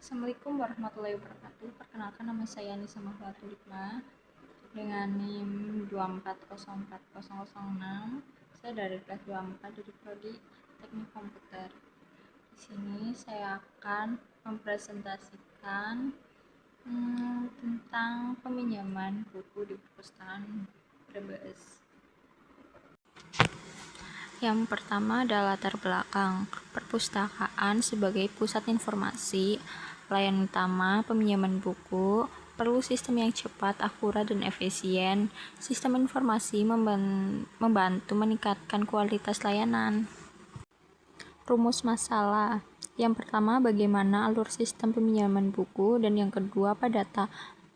Assalamualaikum warahmatullahi wabarakatuh. Perkenalkan, nama saya Anissa Mahfulatulhikmah dengan NIM 2404006. Saya dari kelas 24 dari Prodi Teknik Komputer. Di sini saya akan mempresentasikan tentang peminjaman buku di perpustakaan Brebes. Yang pertama adalah latar belakang. Perpustakaan sebagai pusat informasi, pelayanan utama peminjaman buku, perlu sistem yang cepat, akurat, dan efisien. Sistem informasi membantu meningkatkan kualitas layanan. Rumus masalah. Yang pertama, bagaimana alur sistem peminjaman buku, dan yang kedua, apa data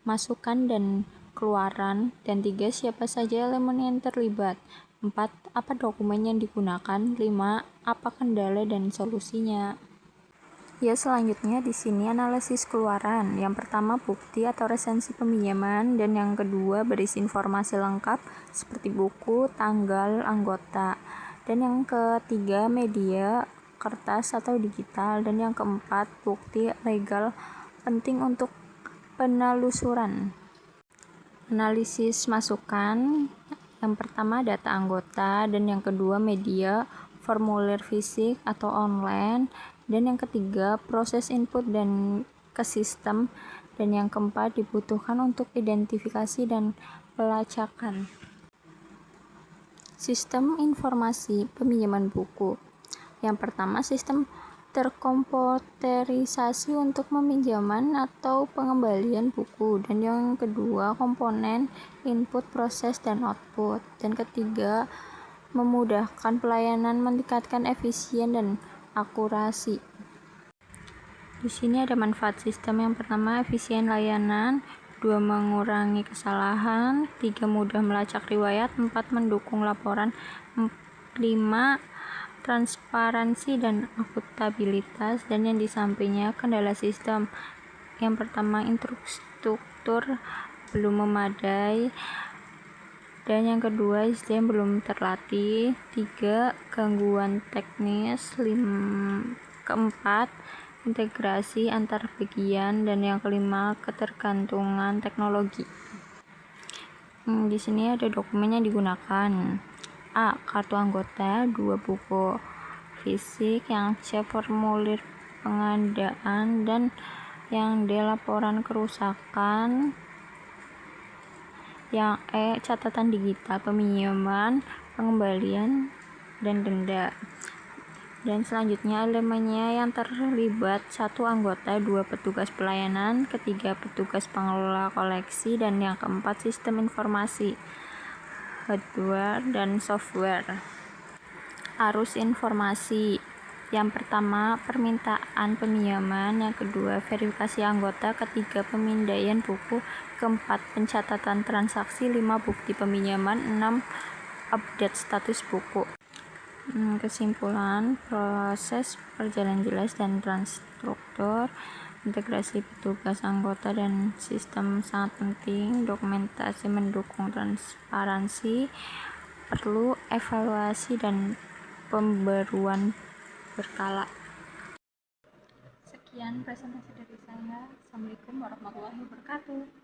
masukan dan keluaran, dan 3, siapa saja elemen yang terlibat. 4, apa dokumen yang digunakan. 5, apa kendala dan solusinya. Ya, selanjutnya di sini analisis keluaran. Yang pertama, bukti atau resensi peminjaman, dan yang kedua, berisi informasi lengkap seperti buku, tanggal, anggota. Dan yang ketiga, media, kertas atau digital, dan yang keempat, bukti legal penting untuk penelusuran. Analisis masukan. Yang pertama, data anggota, dan yang kedua, media, formulir fisik atau online, dan yang ketiga, proses input dan ke sistem, dan yang keempat, dibutuhkan untuk identifikasi dan pelacakan. Sistem informasi peminjaman buku. Yang pertama, sistem terkomputerisasi untuk peminjaman atau pengembalian buku, dan yang kedua, komponen input, proses, dan output, dan ketiga, memudahkan pelayanan, meningkatkan efisien dan akurasi. Di sini ada manfaat sistem. Yang pertama, efisien layanan. 2, mengurangi kesalahan. 3, mudah melacak riwayat. 4, mendukung laporan. 5, transparansi dan akuntabilitas. Dan yang di sampingnya, kendala sistem. Yang pertama, infrastruktur belum memadai, dan yang kedua, SDM belum terlatih. 3, gangguan teknis. Keempat, integrasi antar bagian, dan yang kelima, ketergantungan teknologi. Di sini ada dokumen yang digunakan. A, kartu anggota. 2, buku fisik. Yang C, formulir pengadaan, dan yang D, laporan kerusakan. Yang E, catatan digital peminjaman, pengembalian, dan denda. Dan selanjutnya elemennya yang terlibat: 1, anggota. 2, petugas pelayanan. 3, petugas pengelola koleksi, dan yang keempat, sistem informasi, hardware dan software. Arus informasi. Yang pertama, permintaan peminjaman. Yang kedua, verifikasi anggota. Ketiga, pemindaian buku. Keempat, pencatatan transaksi. 5, bukti peminjaman. 6, update status buku. Kesimpulan, proses berjalan jelas dan terstruktur. Integrasi petugas, anggota, dan sistem sangat penting. Dokumentasi mendukung transparansi. Perlu evaluasi dan pembaruan berkala. Sekian presentasi dari saya. Assalamualaikum warahmatullahi wabarakatuh.